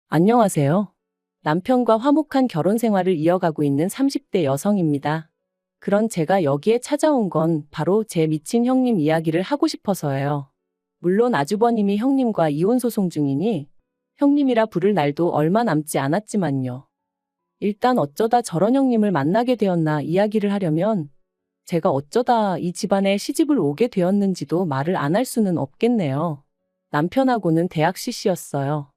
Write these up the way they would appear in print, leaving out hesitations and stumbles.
안녕하세요. 남편과 화목한 결혼 생활을 이어가고 있는 30대 여성입니다. 그런 제가 여기에 찾아온 건 바로 제 미친 형님 이야기를 하고 싶어서예요. 물론 아주버님이 형님과 이혼 소송 중이니 형님이라 부를 날도 얼마 남지 않았지만요. 일단 어쩌다 저런 형님을 만나게 되었나 이야기를 하려면 제가 어쩌다 이 집안에 시집을 오게 되었는지도 말을 안 할 수는 없겠네요. 남편하고는 대학 CC였어요.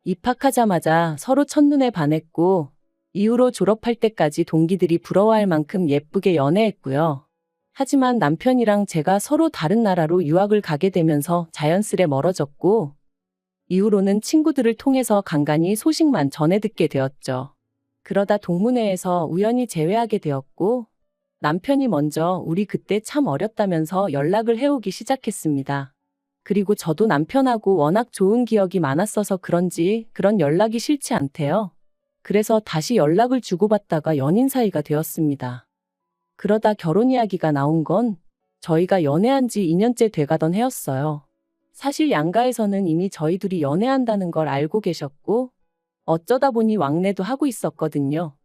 입학하자마자 서로 첫눈에 반했고 이후로 졸업할 때까지 동기들이 부러워할 만큼 예쁘게 연애했고요. 하지만 남편이랑 제가 서로 다른 나라로 유학을 가게 되면서 자연스레 멀어졌고 이후로는 친구들을 통해서 간간히 소식만 전해 듣게 되었죠. 그러다 동문회에서 우연히 재회하게 되었고 남편이 먼저 우리 그때 참 어렸다면서 연락을 해오기 시작했습니다. 그리고 저도 남편하고 워낙 좋은 기억이 많았어서 그런지 그런 연락이 싫지 않대요. 그래서 다시 연락을 주고받다가 연인 사이가 되었습니다. 그러다 결혼 이야기가 나온 건 저희가 연애한 지 2년째 돼가던 해였어요. 사실 양가에서는 이미 저희 둘이 연애한다는 걸 알고 계셨고 어쩌다 보니 왕래도 하고 있었거든요.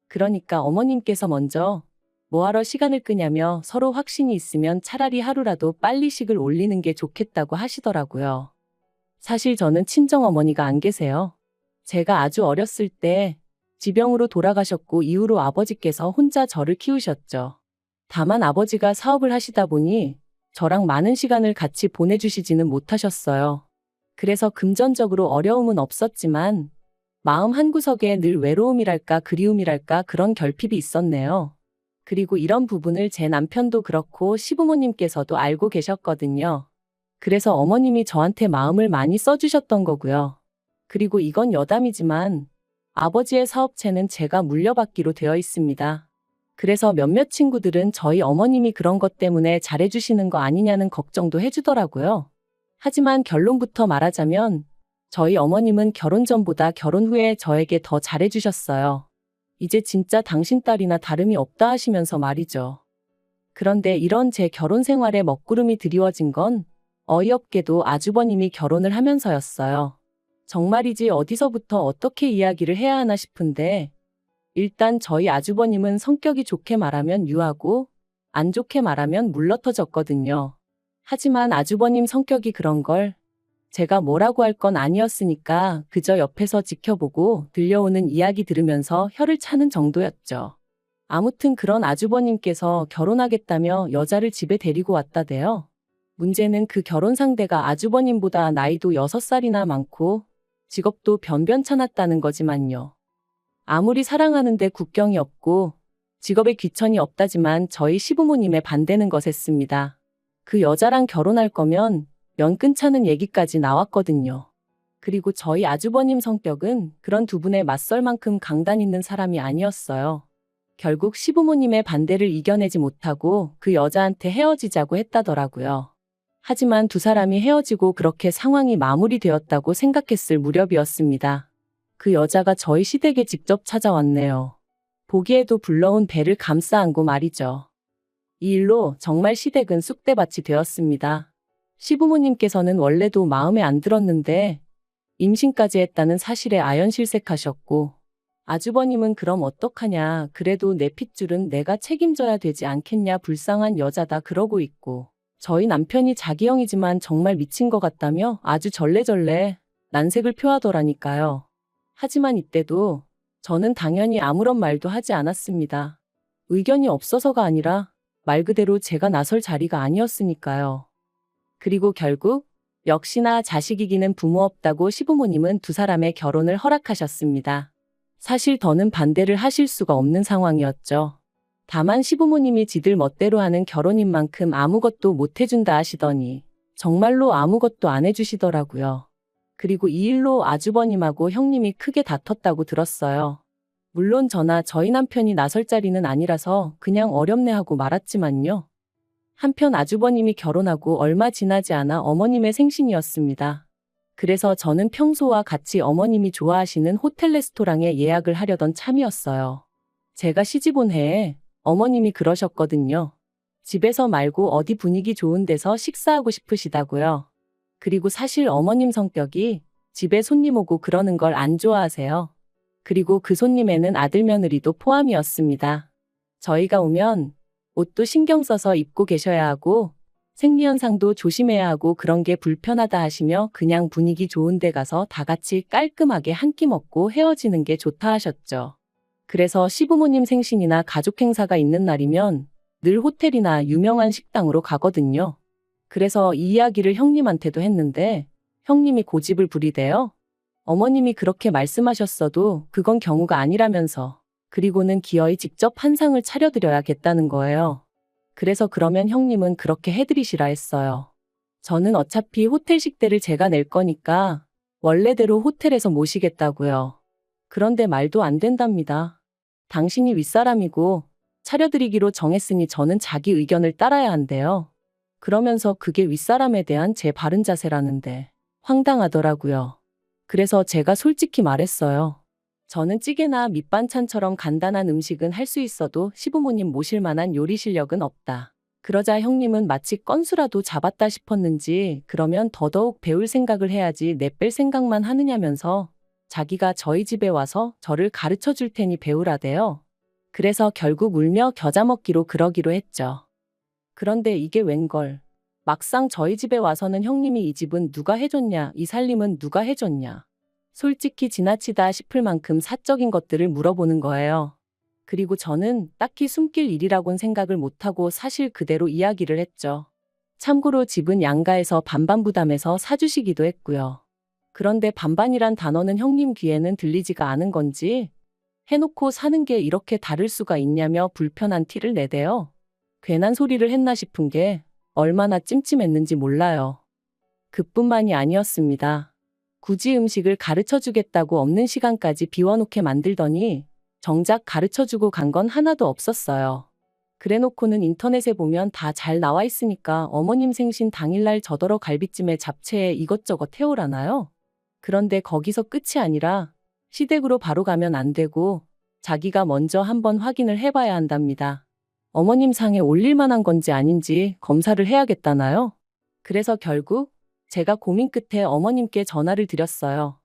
그러니까 어머님께서 먼저 뭐하러 시간을 끄냐며 서로 확신이 있으면 차라리 하루라도 빨리 식을 올리는 게 좋겠다고 하시더라고요. 사실 저는 친정어머니가 안 계세요. 제가 아주 어렸을 때 지병으로 돌아가셨고 이후로 아버지께서 혼자 저를 키우셨죠. 다만 아버지가 사업을 하시다 보니 저랑 많은 시간을 같이 보내주시지는 못하셨어요. 그래서 금전적으로 어려움은 없었지만 마음 한구석에 늘 외로움이랄까 그리움이랄까 그런 결핍이 있었네요. 그리고 이런 부분을 제 남편도 그렇고 시부모님께서도 알고 계셨거든요. 그래서 어머님이 저한테 마음을 많이 써주셨던 거고요. 그리고 이건 여담이지만 아버지의 사업체는 제가 물려받기로 되어 있습니다. 그래서 몇몇 친구들은 저희 어머님이 그런 것 때문에 잘해주시는 거 아니냐는 걱정도 해주더라고요. 하지만 결론부터 말하자면 저희 어머님은 결혼 전보다 결혼 후에 저에게 더 잘해주셨어요. 이제 진짜 당신 딸이나 다름이 없다 하시면서 말이죠. 그런데 이런 제 결혼 생활에 먹구름이 드리워진 건 어이없게도 아주버님이 결혼을 하면서였어요. 정말이지 어디서부터 어떻게 이야기를 해야 하나 싶은데 일단 저희 아주버님은 성격이 좋게 말하면 유하고 안 좋게 말하면 물러터졌거든요. 하지만 아주버님 성격이 그런 걸 제가 뭐라고 할 건 아니었으니까 그저 옆에서 지켜보고 들려오는 이야기 들으면서 혀를 차는 정도였죠. 아무튼 그런 아주버님께서 결혼하겠다며 여자를 집에 데리고 왔다대요. 문제는 그 결혼 상대가 아주버님보다 나이도 6살이나 많고 직업도 변변찮았다는 거지만요. 아무리 사랑하는데 국경이 없고 직업에 귀천이 없다지만 저희 시부모님의 반대는 거셌습니다. 그 여자랑 결혼할 거면 면 끊자는 얘기까지 나왔거든요. 그리고 저희 아주버님 성격은 그런 두 분에 맞설 만큼 강단 있는 사람이 아니었어요. 결국 시부모님의 반대를 이겨내지 못하고 그 여자한테 헤어지자고 했다더라고요. 하지만 두 사람이 헤어지고 그렇게 상황이 마무리되었다고 생각했을 무렵이었습니다. 그 여자가 저희 시댁에 직접 찾아왔네요. 보기에도 불러온 배를 감싸 안고 말이죠. 이 일로 정말 시댁은 쑥대밭이 되었습니다. 시부모님께서는 원래도 마음에 안 들었는데 임신까지 했다는 사실에 아연실색하셨고 아주버님은 그럼 어떡하냐 그래도 내 핏줄은 내가 책임져야 되지 않겠냐 불쌍한 여자다 그러고 있고 저희 남편이 자기 형이지만 정말 미친 것 같다며 아주 절레절레 난색을 표하더라니까요. 하지만 이때도 저는 당연히 아무런 말도 하지 않았습니다. 의견이 없어서가 아니라 말 그대로 제가 나설 자리가 아니었으니까요. 그리고 결국 역시나 자식 이기는 부모 없다고 시부모님은 두 사람의 결혼을 허락하셨습니다. 사실 더는 반대를 하실 수가 없는 상황이었죠. 다만 시부모님이 지들 멋대로 하는 결혼인 만큼 아무것도 못 해준다 하시더니 정말로 아무것도 안 해주시더라고요. 그리고 이 일로 아주버님하고 형님이 크게 다퉜다고 들었어요. 물론 저나 저희 남편이 나설 자리는 아니라서 그냥 어렵네 하고 말았지만요. 한편 아주버님이 결혼하고 얼마 지나지 않아 어머님의 생신이었습니다. 그래서 저는 평소와 같이 어머님이 좋아하시는 호텔 레스토랑에 예약을 하려던 참이었어요. 제가 시집 온 해에 어머님이 그러셨거든요. 집에서 말고 어디 분위기 좋은 데서 식사하고 싶으시다고요. 그리고 사실 어머님 성격이 집에 손님 오고 그러는 걸 안 좋아하세요. 그리고 그 손님에는 아들 며느리도 포함이었습니다. 저희가 오면 옷도 신경 써서 입고 계셔야 하고 생리현상도 조심해야 하고 그런 게 불편하다 하시며 그냥 분위기 좋은 데 가서 다 같이 깔끔하게 한 끼 먹고 헤어지는 게 좋다 하셨죠. 그래서 시부모님 생신이나 가족 행사가 있는 날이면 늘 호텔이나 유명한 식당으로 가거든요. 그래서 이 이야기를 형님한테도 했는데 형님이 고집을 부리대요. 어머님이 그렇게 말씀하셨어도 그건 경우가 아니라면서 그리고는 기어이 직접 한상을 차려드려야겠다는 거예요. 그래서 그러면 형님은 그렇게 해드리시라 했어요. 저는 어차피 호텔 식대를 제가 낼 거니까 원래대로 호텔에서 모시겠다고요. 그런데 말도 안 된답니다. 당신이 윗사람이고 차려드리기로 정했으니 저는 자기 의견을 따라야 한대요. 그러면서 그게 윗사람에 대한 제 바른 자세라는데 황당하더라고요. 그래서 제가 솔직히 말했어요. 저는 찌개나 밑반찬처럼 간단한 음식은 할 수 있어도 시부모님 모실 만한 요리 실력은 없다. 그러자 형님은 마치 건수라도 잡았다 싶었는지 그러면 더더욱 배울 생각을 해야지 내뺄 생각만 하느냐면서 자기가 저희 집에 와서 저를 가르쳐 줄 테니 배우라대요. 그래서 결국 울며 겨자 먹기로 그러기로 했죠. 그런데 이게 웬걸. 막상 저희 집에 와서는 형님이 이 집은 누가 해줬냐, 이 살림은 누가 해줬냐. 솔직히 지나치다 싶을 만큼 사적인 것들을 물어보는 거예요. 그리고 저는 딱히 숨길 일이라곤 생각을 못하고 사실 그대로 이야기를 했죠. 참고로 집은 양가에서 반반 부담해서 사주시기도 했고요. 그런데 반반이란 단어는 형님 귀에는 들리지가 않은 건지 해놓고 사는 게 이렇게 다를 수가 있냐며 불편한 티를 내대요. 괜한 소리를 했나 싶은 게 얼마나 찜찜했는지 몰라요. 그뿐만이 아니었습니다. 굳이 음식을 가르쳐주겠다고 없는 시간까지 비워놓게 만들더니 정작 가르쳐주고 간 건 하나도 없었어요. 그래놓고는 인터넷에 보면 다 잘 나와 있으니까 어머님 생신 당일날 저더러 갈비찜에 잡채에 이것저것 해오라나요? 그런데 거기서 끝이 아니라 시댁으로 바로 가면 안 되고 자기가 먼저 한번 확인을 해봐야 한답니다. 어머님 상에 올릴 만한 건지 아닌지 검사를 해야겠다나요? 그래서 결국 제가 고민 끝에 어머님께 전화를 드렸어요.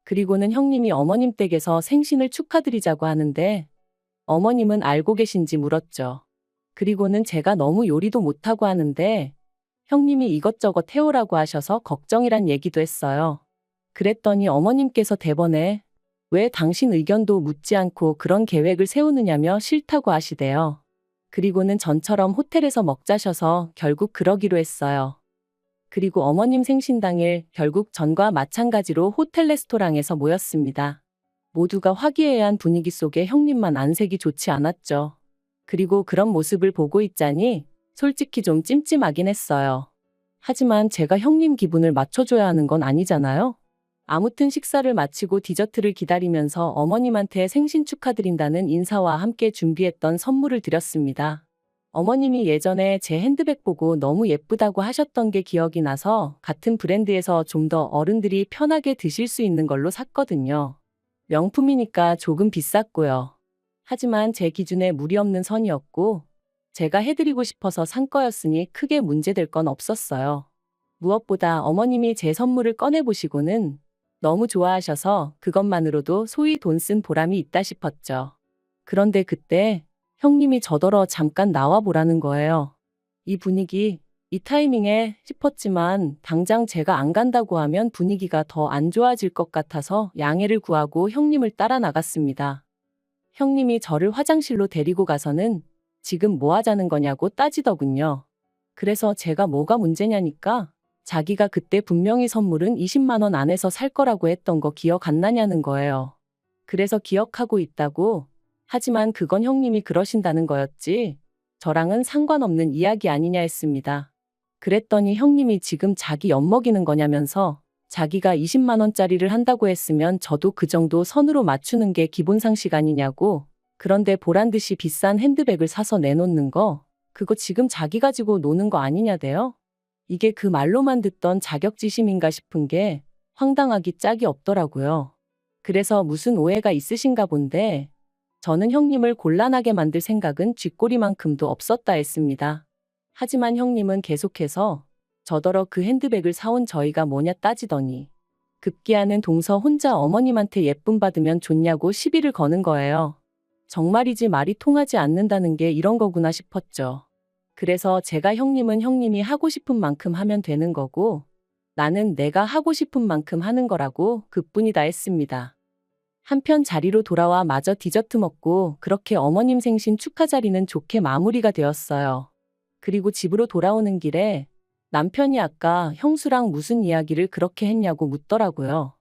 그리고는 형님이 어머님 댁에서 생신을 축하드리자고 하는데 어머님은 알고 계신지 물었죠. 그리고는 제가 너무 요리도 못하고 하는데 형님이 이것저것 해오라고 하셔서 걱정이란 얘기도 했어요. 그랬더니 어머님께서 대번에 왜 당신 의견도 묻지 않고 그런 계획을 세우느냐며 싫다고 하시대요. 그리고는 전처럼 호텔에서 먹자셔서 결국 그러기로 했어요. 그리고 어머님 생신 당일 결국 전과 마찬가지로 호텔 레스토랑에서 모였습니다. 모두가 화기애애한 분위기 속에 형님만 안색이 좋지 않았죠. 그리고 그런 모습을 보고 있자니 솔직히 좀 찜찜하긴 했어요. 하지만 제가 형님 기분을 맞춰줘야 하는 건 아니잖아요. 아무튼 식사를 마치고 디저트를 기다리면서 어머님한테 생신 축하드린다는 인사와 함께 준비했던 선물을 드렸습니다. 어머님이 예전에 제 핸드백 보고 너무 예쁘다고 하셨던 게 기억이 나서 같은 브랜드에서 좀 더 어른들이 편하게 드실 수 있는 걸로 샀거든요. 명품이니까 조금 비쌌고요. 하지만 제 기준에 무리 없는 선이었고 제가 해드리고 싶어서 산 거였으니 크게 문제될 건 없었어요. 무엇보다 어머님이 제 선물을 꺼내보시고는 너무 좋아하셔서 그것만으로도 소위 돈 쓴 보람이 있다 싶었죠. 그런데 그때 형님이 저더러 잠깐 나와보라는 거예요. 이 분위기, 이 타이밍에 싶었지만 당장 제가 안 간다고 하면 분위기가 더 안 좋아질 것 같아서 양해를 구하고 형님을 따라 나갔습니다. 형님이 저를 화장실로 데리고 가서는 지금 뭐 하자는 거냐고 따지더군요. 그래서 제가 뭐가 문제냐니까 자기가 그때 분명히 선물은 20만 원 안에서 살 거라고 했던 거 기억 안 나냐는 거예요. 그래서 기억하고 있다고. 하지만 그건 형님이 그러신다는 거였지 저랑은 상관없는 이야기 아니냐 했습니다. 그랬더니 형님이 지금 자기 엿먹이는 거냐면서 자기가 20만 원짜리를 한다고 했으면 저도 그 정도 선으로 맞추는 게 기본 상식 아니냐고. 그런데 보란듯이 비싼 핸드백을 사서 내놓는 거 그거 지금 자기 가지고 노는 거 아니냐대요. 이게 그 말로만 듣던 자격지심인가 싶은 게 황당하기 짝이 없더라고요. 그래서 무슨 오해가 있으신가 본데 저는 형님을 곤란하게 만들 생각은 쥐꼬리만큼도 없었다 했습니다. 하지만 형님은 계속해서 저더러 그 핸드백을 사온 저희가 뭐냐 따지더니 급기야는 동서 혼자 어머님한테 예쁨 받으면 좋냐고 시비를 거는 거예요. 정말이지 말이 통하지 않는다는 게 이런 거구나 싶었죠. 그래서 제가 형님은 형님이 하고 싶은 만큼 하면 되는 거고 나는 내가 하고 싶은 만큼 하는 거라고 그뿐이다 했습니다. 한편 자리로 돌아와 마저 디저트 먹고 그렇게 어머님 생신 축하 자리는 좋게 마무리가 되었어요. 그리고 집으로 돌아오는 길에 남편이 아까 형수랑 무슨 이야기를 그렇게 했냐고 묻더라고요.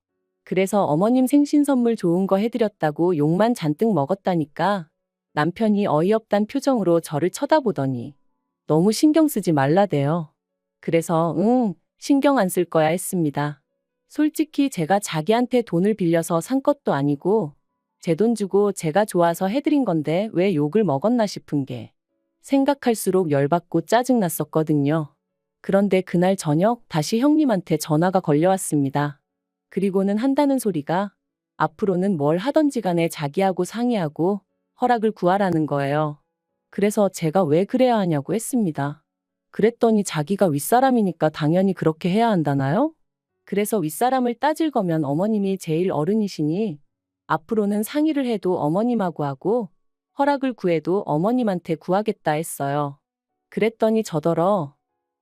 그래서 어머님 생신 선물 좋은 거 해드렸다고 욕만 잔뜩 먹었다니까 남편이 어이없단 표정으로 저를 쳐다보더니 너무 신경 쓰지 말라대요. 그래서 신경 안 쓸 거야 했습니다. 솔직히 제가 자기한테 돈을 빌려서 산 것도 아니고 제 돈 주고 제가 좋아서 해드린 건데 왜 욕을 먹었나 싶은 게 생각할수록 열받고 짜증났었거든요. 그런데 그날 저녁 다시 형님한테 전화가 걸려왔습니다. 그리고는 한다는 소리가 앞으로는 뭘 하던지 간에 자기하고 상의하고 허락을 구하라는 거예요. 그래서 제가 왜 그래야 하냐고 했습니다. 그랬더니 자기가 윗사람이니까 당연히 그렇게 해야 한다나요? 그래서 윗사람을 따질 거면 어머님이 제일 어른이시니 앞으로는 상의를 해도 어머님하고 하고 허락을 구해도 어머님한테 구하겠다 했어요. 그랬더니 저더러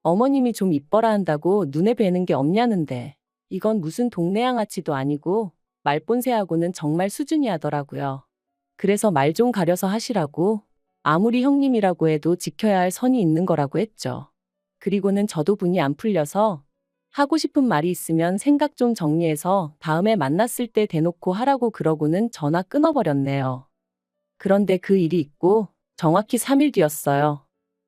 어머님이 좀 이뻐라 한다고 눈에 뵈는 게 없냐는데 이건 무슨 동네 양아치도 아니고 말본새하고는 정말 수준이 하더라고요. 그래서 말 좀 가려서 하시라고 아무리 형님이라고 해도 지켜야 할 선이 있는 거라고 했죠. 그리고는 저도 분이 안 풀려서 하고 싶은 말이 있으면 생각 좀 정리해서 다음에 만났을 때 대놓고 하라고 그러고는 전화 끊어버렸네요. 그런데 그 일이 있고 정확히 3일 뒤였어요.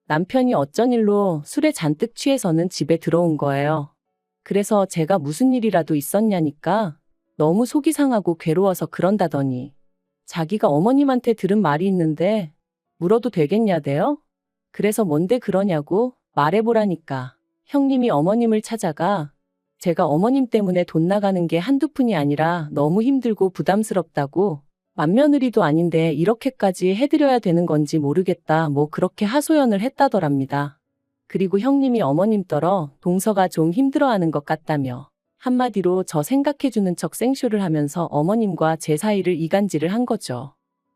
남편이 어쩐 일로 술에 잔뜩 취해서는 집에 들어온 거예요. 그래서 제가 무슨 일이라도 있었냐니까 너무 속이 상하고 괴로워서 그런다더니 자기가 어머님한테 들은 말이 있는데 물어도 되겠냐대요? 그래서 뭔데 그러냐고 말해보라니까 형님이 어머님을 찾아가 제가 어머님 때문에 돈 나가는 게 한두 푼이 아니라 너무 힘들고 부담스럽다고 맏며느리도 아닌데 이렇게까지 해드려야 되는 건지 모르겠다 뭐 그렇게 하소연을 했다더랍니다. 그리고 형님이 어머님더러 동서가 좀 힘들어하는 것 같다며 한마디로 저 생각해주는 척 생쇼를 하면서 어머님과 제 사이를 이간질을 한 거죠.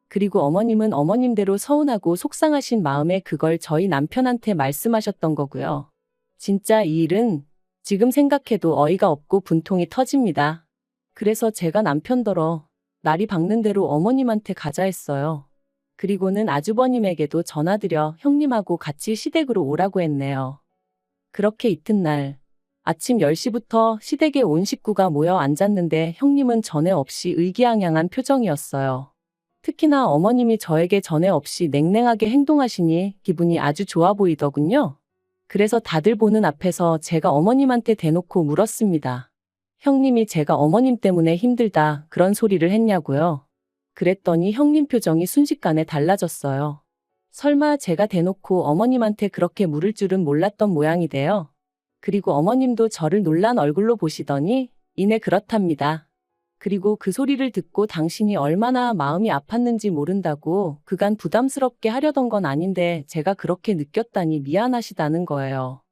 그리고 어머님은 어머님대로 서운하고 속상하신 마음에 그걸 저희 남편한테 말씀하셨던 거고요. 진짜 이 일은 지금 생각해도 어이가 없고 분통이 터집니다. 그래서 제가 남편더러 날이 밝는 대로 어머님한테 가자 했어요. 그리고는 아주버님에게도 전화드려 형님하고 같이 시댁으로 오라고 했네요. 그렇게 이튿날 아침 10시부터 시댁에 온 식구가 모여 앉았는데 형님은 전에 없이 의기양양한 표정이었어요. 특히나 어머님이 저에게 전에 없이 냉랭하게 행동하시니 기분이 아주 좋아 보이더군요. 그래서 다들 보는 앞에서 제가 어머님한테 대놓고 물었습니다. 형님이 제가 어머님 때문에 힘들다 그런 소리를 했냐고요. 그랬더니 형님 표정이 순식간에 달라졌어요. 설마 제가 대놓고 어머님한테 그렇게 물을 줄은 몰랐던 모양이대요. 그리고 어머님도 저를 놀란 얼굴로 보시더니 이내 그렇답니다. 그리고 그 소리를 듣고 당신이 얼마나 마음이 아팠는지 모른다고 그간 부담스럽게 하려던 건 아닌데 제가 그렇게 느꼈다니 미안하시다는 거예요.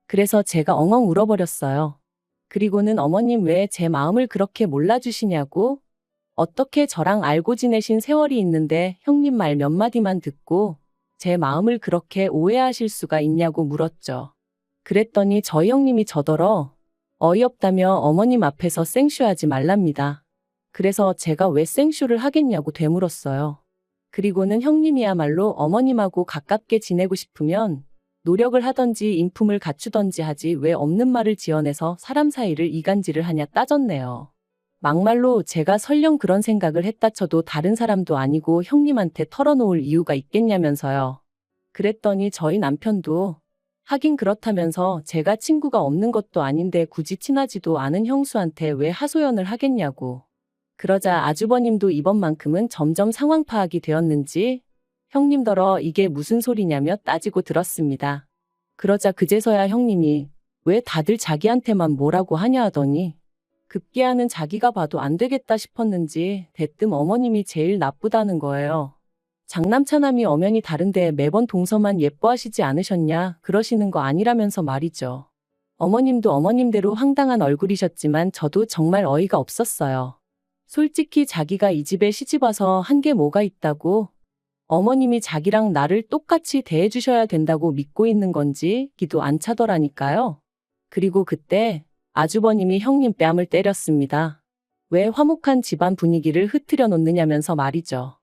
그래서 제가 엉엉 울어버렸어요. 그리고는 어머님 왜 제 마음을 그렇게 몰라주시냐고 어떻게 저랑 알고 지내신 세월이 있는데 형님 말 몇 마디만 듣고 제 마음을 그렇게 오해하실 수가 있냐고 물었죠. 그랬더니 저희 형님이 저더러 어이없다며 어머님 앞에서 생쇼하지 말랍니다. 그래서 제가 왜 생쇼를 하겠냐고 되물었어요. 그리고는 형님이야말로 어머님하고 가깝게 지내고 싶으면 노력을 하던지 인품을 갖추던지 하지 왜 없는 말을 지어내서 사람 사이를 이간질을 하냐 따졌네요. 막말로 제가 설령 그런 생각을 했다 쳐도 다른 사람도 아니고 형님한테 털어놓을 이유가 있겠냐면서요. 그랬더니 저희 남편도 하긴 그렇다면서 제가 친구가 없는 것도 아닌데 굳이 친하지도 않은 형수한테 왜 하소연을 하겠냐고. 그러자 아주버님도 이번만큼은 점점 상황 파악이 되었는지 형님더러 이게 무슨 소리냐며 따지고 들었습니다. 그러자 그제서야 형님이 왜 다들 자기한테만 뭐라고 하냐 하더니 급기야는 자기가 봐도 안 되겠다 싶었는지 대뜸 어머님이 제일 나쁘다는 거예요. 장남차남이 엄연히 다른데 매번 동서만 예뻐하시지 않으셨냐 그러시는 거 아니라면서 말이죠. 어머님도 어머님대로 황당한 얼굴이셨지만 저도 정말 어이가 없었어요. 솔직히 자기가 이 집에 시집와서 한 게 뭐가 있다고 어머님이 자기랑 나를 똑같이 대해주셔야 된다고 믿고 있는 건지 기도 안 차더라니까요. 그리고 그때 아주버님이 형님 뺨을 때렸습니다. 왜 화목한 집안 분위기를 흐트려 놓느냐면서 말이죠.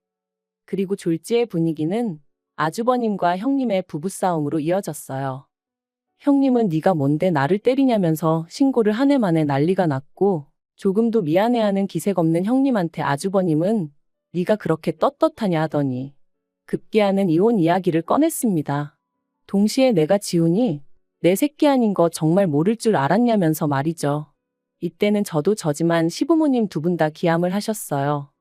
그리고 졸지의 분위기는 아주버님과 형님의 부부싸움으로 이어졌어요. 형님은 네가 뭔데 나를 때리냐면서 신고를 한 해 만에 난리가 났고 조금도 미안해하는 기색 없는 형님한테 아주버님은 네가 그렇게 떳떳하냐 하더니 급기야는 이혼 이야기를 꺼냈습니다. 동시에 내가 지훈이 내 새끼 아닌 거 정말 모를 줄 알았냐면서 말이죠. 이때는 저도 저지만 시부모님 두 분 다 기함을 하셨어요.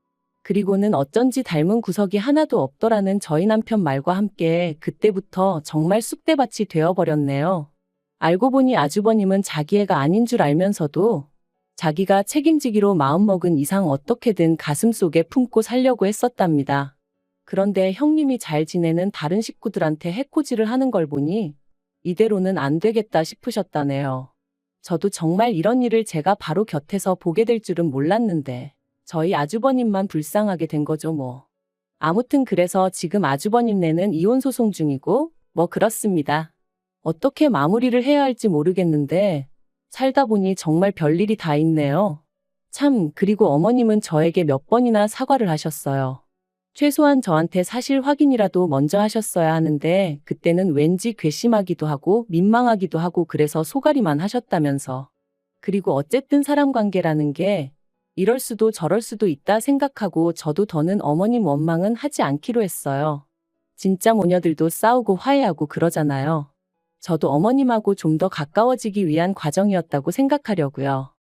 그리고는 어쩐지 닮은 구석이 하나도 없더라는 저희 남편 말과 함께 그때부터 정말 쑥대밭이 되어버렸네요. 알고 보니 아주버님은 자기 애가 아닌 줄 알면서도 자기가 책임지기로 마음먹은 이상 어떻게든 가슴속에 품고 살려고 했었답니다. 그런데 형님이 잘 지내는 다른 식구들한테 해코지를 하는 걸 보니 이대로는 안 되겠다 싶으셨다네요. 저도 정말 이런 일을 제가 바로 곁에서 보게 될 줄은 몰랐는데 저희 아주버님만 불쌍하게 된 거죠 뭐. 아무튼 그래서 지금 아주버님네는 이혼 소송 중이고 뭐 그렇습니다. 어떻게 마무리를 해야 할지 모르겠는데 살다 보니 정말 별일이 다 있네요. 참, 그리고 어머님은 저에게 몇 번이나 사과를 하셨어요. 최소한 저한테 사실 확인이라도 먼저 하셨어야 하는데 그때는 왠지 괘씸하기도 하고 민망하기도 하고 그래서 소가리만 하셨다면서. 그리고 어쨌든 사람 관계라는 게 이럴 수도 저럴 수도 있다 생각하고 저도 더는 어머님 원망은 하지 않기로 했어요. 진짜 모녀들도 싸우고 화해하고 그러잖아요. 저도 어머님하고 좀 더 가까워지기 위한 과정이었다고 생각하려고요.